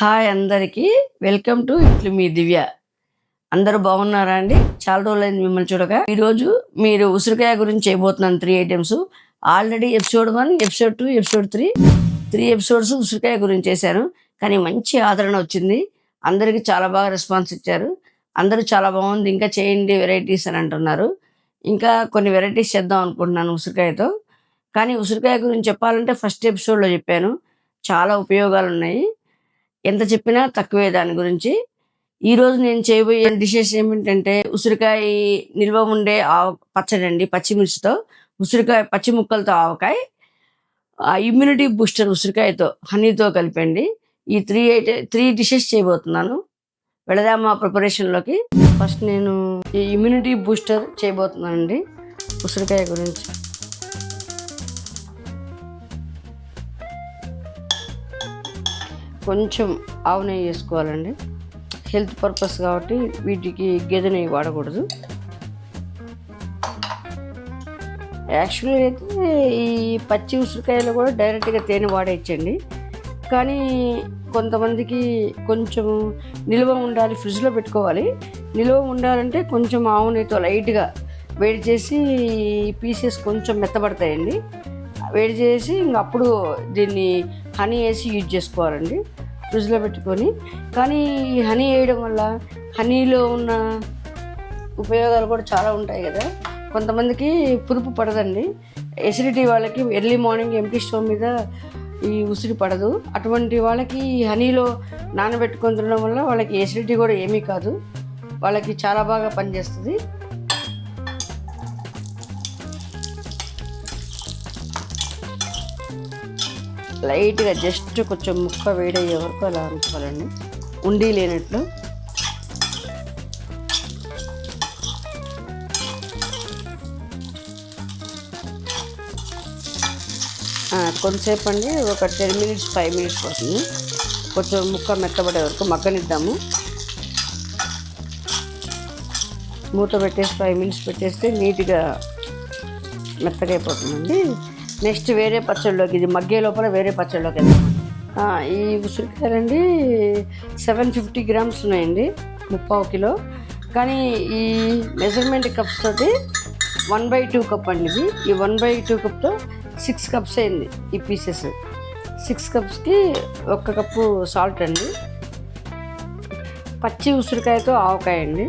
Hi అందరికీ. Welcome to ఇట్లు మీ దివ్య. అందరూ బాగున్నారా అండి? చాలా రోజులైంది మిమ్మల్ని చూడగా. ఈరోజు మీరు ఉసిరికాయ గురించి చేయబోతున్నాను 3 items. Already episode 1, episode 2, episode 3 episodes ఉసిరికాయ గురించి చేశాను. కానీ మంచి ఆదరణ వచ్చింది. అందరికీ చాలా బాగా రెస్పాన్స్ ఇచ్చారు. అందరూ చాలా బాగుంది, ఇంకా చేయండి వెరైటీస్ అని అంటున్నారు. ఇంకా కొన్ని వెరైటీస్ చేద్దాం అనుకుంటున్నాను ఉసిరికాయతో. కానీ ఉసిరికాయ గురించి చెప్పాలంటే ఫస్ట్ ఎపిసోడ్లో చెప్పాను. చాలా ఉపయోగాలు ఉన్నాయి. ఎంత చెప్పినా తక్కువే దాని గురించి. ఈరోజు నేను చేయబోయే డిషెస్ ఏమిటంటే ఉసిరికాయ నిల్వ ఉండే పచ్చడి అండి. పచ్చిమిర్చితో ఉసిరికాయ, పచ్చి ముక్కలతో ఆవకాయ, ఇమ్యూనిటీ బూస్టర్ ఉసిరికాయతో హనీతో కలిపండి. ఈ 3 డిషెస్ చేయబోతున్నాను. వెళదామా ప్రిపరేషన్లోకి. ఫస్ట్ నేను ఈ ఇమ్యూనిటీ బూస్టర్ చేయబోతున్నానండి ఉసిరికాయ గురించి. కొంచెం ఆవు నెయ్యి వేసుకోవాలండి. హెల్త్ పర్పస్ కాబట్టి వీటికి గేదె నెయ్యి వాడకూడదు. యాక్చువల్గా అయితే ఈ పచ్చి ఉసిరికాయలు కూడా డైరెక్ట్గా తేనె వాడేయచ్చండి. కానీ కొంతమందికి కొంచెం నిల్వ ఉండాలి, ఫ్రిడ్జ్లో పెట్టుకోవాలి. నిల్వ ఉండాలంటే కొంచెం ఆవు నెయ్యితో లైట్గా వేడి చేసి పీసెస్ కొంచెం మెత్తబడతాయండి. వేడి చేసి ఇంక అప్పుడు దీన్ని హనీ వేసి యూజ్ చేసుకోవాలండి ఫ్రిడ్జ్లో పెట్టుకొని. కానీ ఈ హనీ వేయడం వల్ల హనీలో ఉన్న ఉపయోగాలు కూడా చాలా ఉంటాయి కదా. కొంతమందికి పులుపు పడదండి. ఎసిడిటీ వాళ్ళకి ఎర్లీ మార్నింగ్ ఎంప్టీ స్టవ్ మీద ఈ ఉసిరి పడదు. అటువంటి వాళ్ళకి హనీలో నానబెట్టుకొని తినడం వల్ల వాళ్ళకి ఎసిడిటీ కూడా ఏమీ కాదు, వాళ్ళకి చాలా బాగా పనిచేస్తుంది. లైట్గా జస్ట్ కొంచెం ముక్క వేడయ్యే వరకు అలా అనుకోవాలండి, ఉండి లేనట్లు. కొంతసేపు అండి, ఒక 10 minutes 5 minutes పడుతుంది. కొంచెం ముక్క మెత్తబడే వరకు మగ్గనిద్దాము. మూత పెట్టేసి 5 minutes పెట్టేస్తే నీట్గా మెత్తగా అయిపోతుందండి. నెక్స్ట్ వేరే పచ్చళ్ళలోకి, ఇది మగ్గే లోపల వేరే పచ్చళ్ళలోకి వెళ్దాం. ఈ ఉసిరికాయలండి 750 grams ఉన్నాయండి, 3/4 కిలో. కానీ ఈ మెజర్మెంట్ కప్స్ తోటి 1/2 కప్ అండి ఇది. ఈ 1/2 కప్తో 6 cups అయింది ఈ పీసెస్. 6 cupsకి 1 కప్పు సాల్ట్ అండి. పచ్చి ఉసిరికాయతో ఆవకాయ అండి.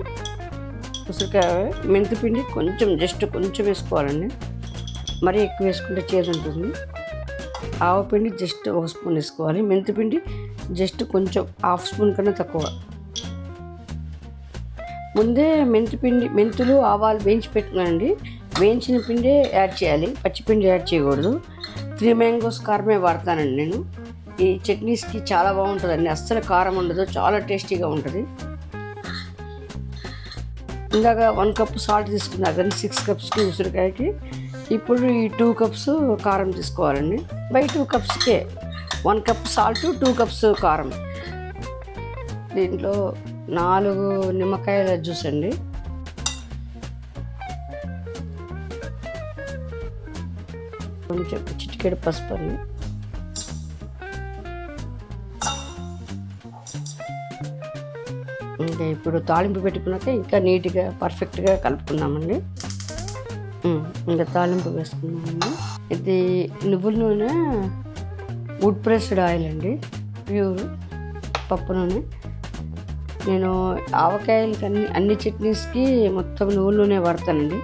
ఉసిరికాయ, మెంతిపిండి కొంచెం, జస్ట్ కొంచెం వేసుకోవాలండి, మరీ ఎక్కువ వేసుకుంటే చేదు ఉంటుంది. ఆవపిండి జస్ట్ 1 స్పూన్ వేసుకోవాలి. మెంతిపిండి జస్ట్ కొంచెం 1/2 స్పూన్ కన్నా తక్కువ. ముందే మెంతులు ఆవాలు వేయించి పెట్టుకున్నానండి. వేయించిన పిండే యాడ్ చేయాలి, పచ్చిపిండి యాడ్ చేయకూడదు. 3 mangoes కారమే వాడతానండి నేను. ఈ చట్నీస్కి చాలా బాగుంటుందండి, అస్సలు కారం ఉండదు, చాలా టేస్టీగా ఉంటుంది. ఇందాక 1 కప్ సాల్ట్ తీసుకున్నా కానీ 6 cupsకి ఉసిరికాయకి. ఇప్పుడు ఈ 2 cups కారం తీసుకోవాలండి. 2 cupsకే 1 కప్ సాల్ట్, 2 cups కారం. దీంట్లో 4 నిమ్మకాయల జ్యూస్ అండి. కొంచెం చిటికెడు పసుపు అండి. ఇంకా ఇప్పుడు తాలింపు పెట్టుకున్నాక ఇంకా నీట్గా పర్ఫెక్ట్గా కలుపుకున్నామండి. ఇంకా తాలింపు వేసుకున్నామండి. ఇది నువ్వుల నూనె, వుడ్ ప్రెస్డ్ ఆయిల్ అండి, ప్యూర్ పప్పు నూనె. నేను ఆవకాయలకి అన్ని చట్నీస్కి మొత్తం నువ్వుల నూనె వాడతానండి.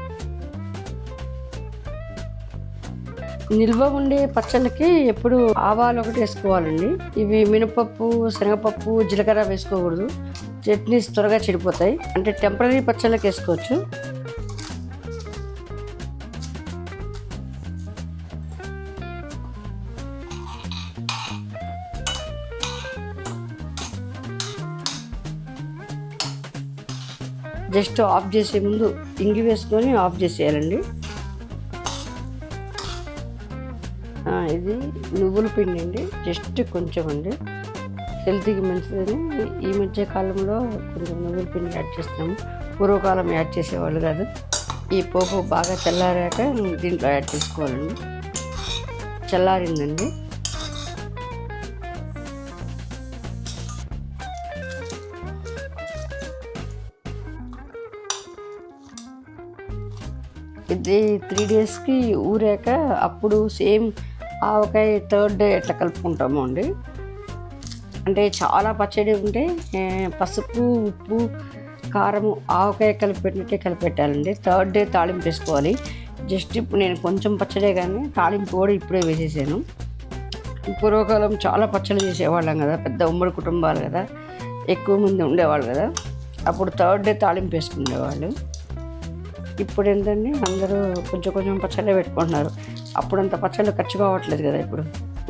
నిల్వ ఉండే పచ్చళ్ళకి ఎప్పుడు ఆవాలు ఒకటి వేసుకోవాలండి. ఇవి మినపప్పు, శనగపప్పు, జీలకర్ర వేసుకోకూడదు. చట్నీస్ త్వరగా చెడిపోతాయి. అంటే టెంపరీ పచ్చళ్ళకి వేసుకోవచ్చు. జస్ట్ ఆఫ్ చేసే ముందు ఇంగి వేసుకొని ఆఫ్ చేసేయాలండి. ఇది నువ్వుల పిండి అండి, జస్ట్ కొంచెం అండి, హెల్త్కి మంచిదని ఈ మధ్య కాలంలో కొంచెం నువ్వుల పిండి యాడ్ చేస్తున్నాము. పూర్వకాలం యాడ్ చేసేవాళ్ళు కాదు. ఈ పోపు బాగా చల్లారాక దీంట్లో యాడ్ చేసుకోవాలండి. చల్లారిందండి. ఇది 3 డేస్కి ఊరాక అప్పుడు సేమ్ ఆవకాయ థర్డ్ డే ఎట్లా కలుపుకుంటామో అండి. అంటే చాలా పచ్చడి ఉంటే పసుపు, ఉప్పు, కారము, ఆవకాయ కలిపెట్టినట్టే కలిపెట్టాలండి. థర్డ్ డే తాళింపు వేసుకోవాలి. జస్ట్ ఇప్పుడు నేను కొంచెం పచ్చడే కానీ తాళింపు కూడా ఇప్పుడే వేసేసాను. పూర్వకాలం చాలా పచ్చళ్ళు చేసేవాళ్ళం కదా, పెద్ద ఉమ్మడి కుటుంబాలు కదా, ఎక్కువ మంది ఉండేవాళ్ళు కదా, అప్పుడు థర్డ్ డే తాళింపు వేసుకునేవాళ్ళు. ఇప్పుడు ఏంటండి అందరూ కొంచెం కొంచెం పచ్చళ్ళే పెట్టుకుంటున్నారు. అప్పుడంత పచ్చళ్ళు ఖర్చు కావట్లేదు కదా ఇప్పుడు.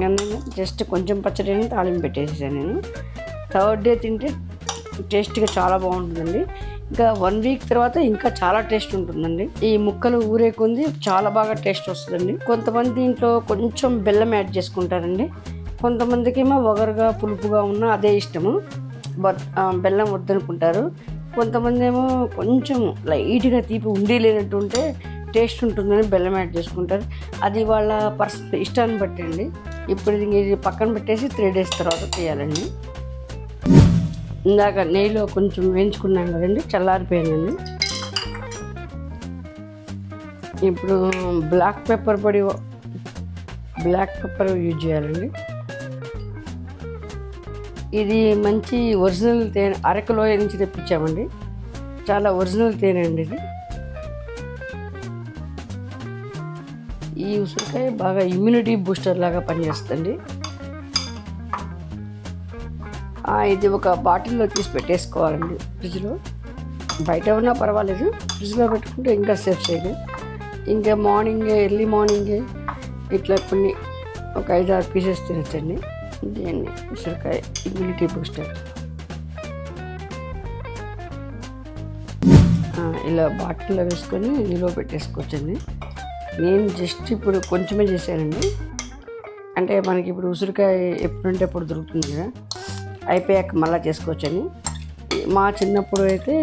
అందుకని జస్ట్ కొంచెం పచ్చడిని తాళింపు పెట్టేసాను నేను. థర్డ్ డే తింటే టేస్ట్గా చాలా బాగుంటుందండి. ఇంకా 1 వీక్ తర్వాత ఇంకా చాలా టేస్ట్ ఉంటుందండి. ఈ ముక్కలు ఊరే కొంది చాలా బాగా టేస్ట్ వస్తుందండి. కొంతమంది దీంట్లో కొంచెం బెల్లం యాడ్ చేసుకుంటారండి. కొంతమందికి ఏమో వగరుగా పులుపుగా ఉన్న అదే ఇష్టము, బెల్లం వద్దనుకుంటారు. కొంతమంది ఏమో కొంచెం లైట్గా తీపి ఉండి లేనట్టు ఉంటే టేస్ట్ ఉంటుందని బెల్లం యాడ్ చేసుకుంటారు. అది వాళ్ళ పర్సనల్ ఇష్టాన్ని బట్టి అండి. ఇప్పుడు ఇది పక్కన పెట్టేసి 3 డేస్ తర్వాత తీయాలండి. ఇందాక నెయ్యిలో కొంచెం వేయించుకున్నాం కదండి, చల్లారిపోయిందండి. ఇప్పుడు బ్లాక్ పెప్పర్ యూజ్ చేయాలండి. ఇది మంచి ఒరిజినల్ తేనె, అరకులో నుంచి తెప్పించామండి. చాలా ఒరిజినల్ తేనె అండి ఇది. ఈ ఉసిరికాయ బాగా ఇమ్యూనిటీ బూస్టర్ లాగా పనిచేస్తుంది. ఇది ఒక బాటిల్లో తీసి పెట్టేసుకోవాలండి ఫ్రిడ్జ్లో. బయట ఉన్నా పర్వాలేదు, ఫ్రిడ్జ్లో పెట్టుకుంటే ఇంకా సేఫ్ సైడ్. ఇంకా ఎర్లీ మార్నింగే ఇట్లా కొన్ని ఒక 5-6 పీసెస్ తినచ్చండి. దీన్ని ఉసిరికాయ ఇమ్యూనిటీ బూస్టర్. ఇలా బాటిల్లో వేసుకొని నిలువ పెట్టేసుకోవచ్చండి. నేను జస్ట్ ఇప్పుడు కొంచెమే చేశానండి. అంటే మనకి ఇప్పుడు ఉసిరికాయ ఎప్పుడంటే అప్పుడు దొరుకుతుంది కదా, అయిపోయాక మళ్ళీ చేసుకోవచ్చని. మా చిన్నప్పుడు అయితే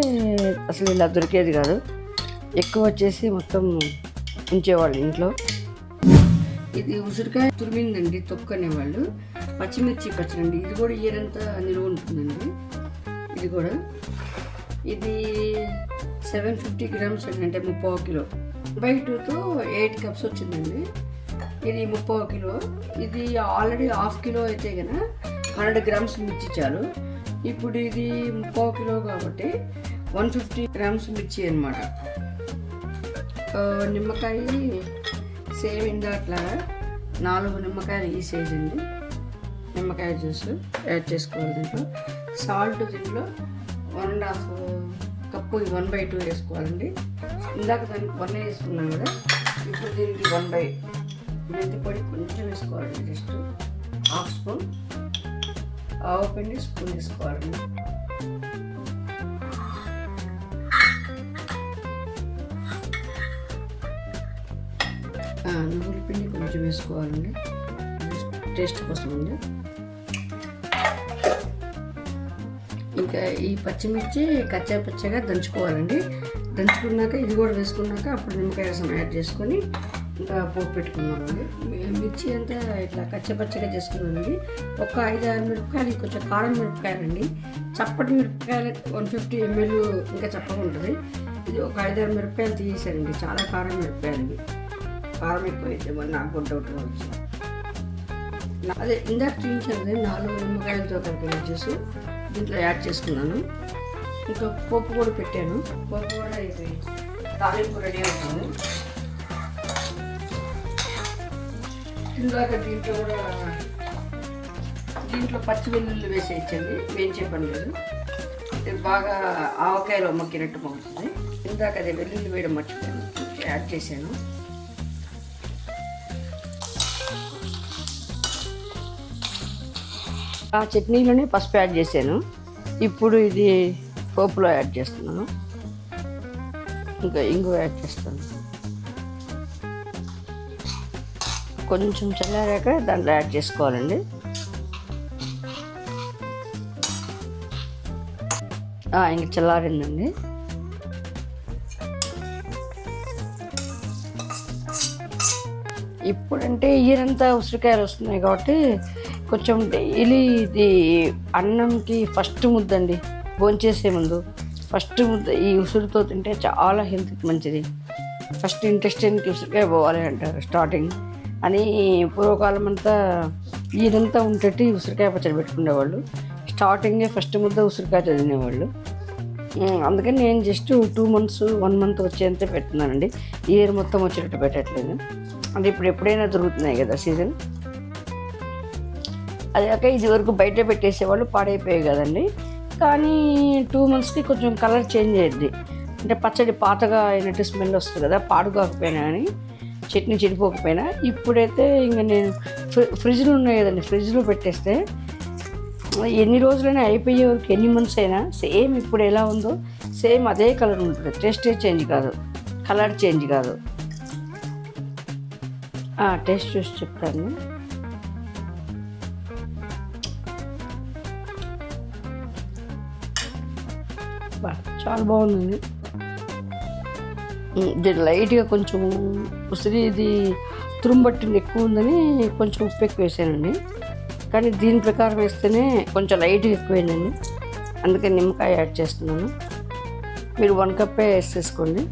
అసలు ఇలా దొరికేది కాదు. ఎక్కువ వచ్చేసి మొత్తం ఉంచేవాళ్ళు ఇంట్లో. ఇది ఉసిరికాయ తురిమిందండి, తొక్కనేవాళ్ళు. పచ్చిమిర్చి పచ్చడండి. ఇది కూడా ఇయరంతా నిలువ ఉంటుందండి. ఇది కూడా ఇది 750 గ్రామ్స్ అండి, అంటే 30 కిలో. 2తో 8 కప్స్ వచ్చిందండి. ఇది 30 కిలో. ఇది ఆల్రెడీ 1/2 కిలో అయితే కనుక 100 గ్రామ్స్ మిర్చి చాలు. ఇప్పుడు ఇది 30 కిలో కాబట్టి 150 గ్రామ్స్ మిర్చి అనమాట. నిమ్మకాయ సేమ్ ఇందాట్లాగా 4 నిమ్మకాయలు ఈ సైజ్ అండి. నిమ్మకాయ జ్యూస్ యాడ్ చేసుకోవాలి దీంట్లో. సాల్ట్ దీంట్లో 1.5 కప్పు 1/2 వేసుకోవాలండి. ఇందాక దానికి 1 వేసుకున్నాం కదా, ఇప్పుడు దీనికి 1/2. మెంతి పొడి కొంచెం వేసుకోవాలండి, జస్ట్ 1/2 స్పూన్. ఆవపిండి స్పూన్ వేసుకోవాలండి. నువ్వుల పిండి కొంచెం వేసుకోవాలండి, టేస్ట్ కోసం అండి. ఇంకా ఈ పచ్చిమిర్చి కచ్చాపచ్చగా దంచుకోవాలండి. దంచుకున్నాక ఇది కూడా వేసుకున్నాక అప్పుడు నిమ్మకాయ రసం యాడ్ చేసుకొని ఇంకా పోపు పెట్టుకున్నామండి. మిర్చి అంతా ఇట్లా కచ్చపచ్చగా చేసుకున్నామండి. ఒక 5-6 మిరపకాయలు, కొంచెం కారం మిరపకాయలండి. చప్పటి మిరపకాయలు 150 ml ఇంకా చప్పగా ఉంటుంది. ఇది ఒక 5-6 మిరపకాయలు తీసేసానండి. చాలా కారం మిరపకాయలు ఇవి. కారం ఎక్కువ అయితే మరి నాకు కూడా డౌట్గా వచ్చింది. అదే ఇందాక చూపించాను 4 నిమ్మకాయలతో కలిపి జ్యూస్ దీంట్లో యాడ్ చేసుకున్నాను. ఇంకా పోపు కూడా పెట్టాను. పోపు కూడా అయిపోయి తాలింపు రెడీ అవుతుంది. ఇందాక దీంట్లో పచ్చి వెల్లుల్లి వేసేయచ్చండి, వేయించే పని లేదు. బాగా ఆవకాయలో మగ్గినట్టు మగ్గుతుంది. ఇందాక అదే వెల్లుల్లి వేయడం మర్చిపోయాను, యాడ్ చేశాను. ఆ చట్నీలోనే పసుపు యాడ్ చేశాను. ఇప్పుడు ఇది పోపులో యాడ్ చేస్తున్నాను. ఇంకా ఇంగువ యాడ్ చేస్తాను. కొంచెం చల్లారాక దాంట్లో యాడ్ చేసుకోవాలండి. ఇంక చల్లారిందండి. ఇప్పుడంటే ఇయరంతా ఉసిరికాయలు వస్తున్నాయి కాబట్టి కొంచెం డైలీ ఇది అన్నంకి ఫస్ట్ ముద్దండి. భోంచేసే ముందు ఫస్ట్ ముద్ద ఈ ఉసురుతో తింటే చాలా హెల్త్కి మంచిది. ఫస్ట్ ఇంటెస్టైన్కి ఉసిరికాయ పోవాలి అంటారు స్టార్టింగ్ అని. పూర్వకాలం అంతా ఈయనంతా ఉంటే ఉసిరికాయ పచ్చడి పెట్టుకునేవాళ్ళు. స్టార్టింగే ఫస్ట్ ముద్ద ఉసిరికాయ తినేవాళ్ళు. అందుకని నేను జస్ట్ 2 months 1 month వచ్చేంత పెడుతున్నానండి. ఇయర్ మొత్తం వచ్చేటట్టు పెట్టట్లేదు. అంటే ఇప్పుడు ఎప్పుడైనా దొరుకుతున్నాయి కదా సీజన్. అది కాక ఇది వరకు బయట పెట్టేసేవాళ్ళు, పాడైపోయాయి కదండి. కానీ 2 monthsకి కొంచెం కలర్ చేంజ్ అయ్యింది. అంటే పచ్చడి పాతగా అయినట్టు స్మెల్ వస్తుంది కదా, పాడు కాకపోయినా కానీ చట్నీ చెడిపోకపోయినా. ఇప్పుడైతే ఇంకా నేను ఫ్రిడ్జ్లో ఉన్నాయి కదండి, ఫ్రిడ్జ్లో పెట్టేస్తే ఎన్ని రోజులైనా అయిపోయే వరకు, ఎన్ని మంత్స్ అయినా సేమ్ ఇప్పుడు ఎలా ఉందో సేమ్ అదే కలర్ ఉంటుంది. టేస్టే చేంజ్ కాదు, కలర్ చేంజ్ కాదు. టేస్ట్ చూసి చెప్తాను. చాలా బాగుందండి. దీని లైట్గా కొంచెం ఉసిరి ఇది తురుంబట్టింది ఎక్కువ ఉందని కొంచెం ఉప్పు ఎక్కువ వేసానండి. కానీ దీని ప్రకారం వేస్తేనే కొంచెం లైట్గా ఎక్కువైందండి, అందుకని నిమ్మకాయ యాడ్ చేస్తున్నాను. మీరు 1 cup వేసేసుకోండి.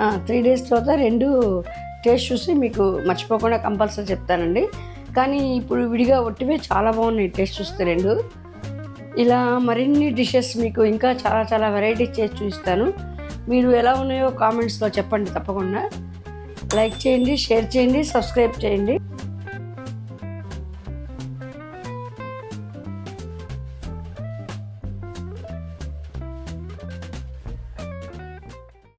ఆ 3 days తర్వాత 2 టేస్ట్ చూసి మీకు మర్చిపోకుండా కంపల్సరీ చెప్తానండి. కానీ ఇప్పుడు విడిగా ఒట్టివే చాలా బాగున్నాయి టేస్ట్ చూస్తే 2. ఇలా మరిన్ని డిషెస్ మీకు ఇంకా చాలా చాలా వెరైటీ చేసి చూపిస్తాను. మీరు ఎలా ఉన్నాయో కామెంట్స్లో చెప్పండి. తప్పకుండా లైక్ చేయండి, షేర్ చేయండి, సబ్స్క్రైబ్ చేయండి.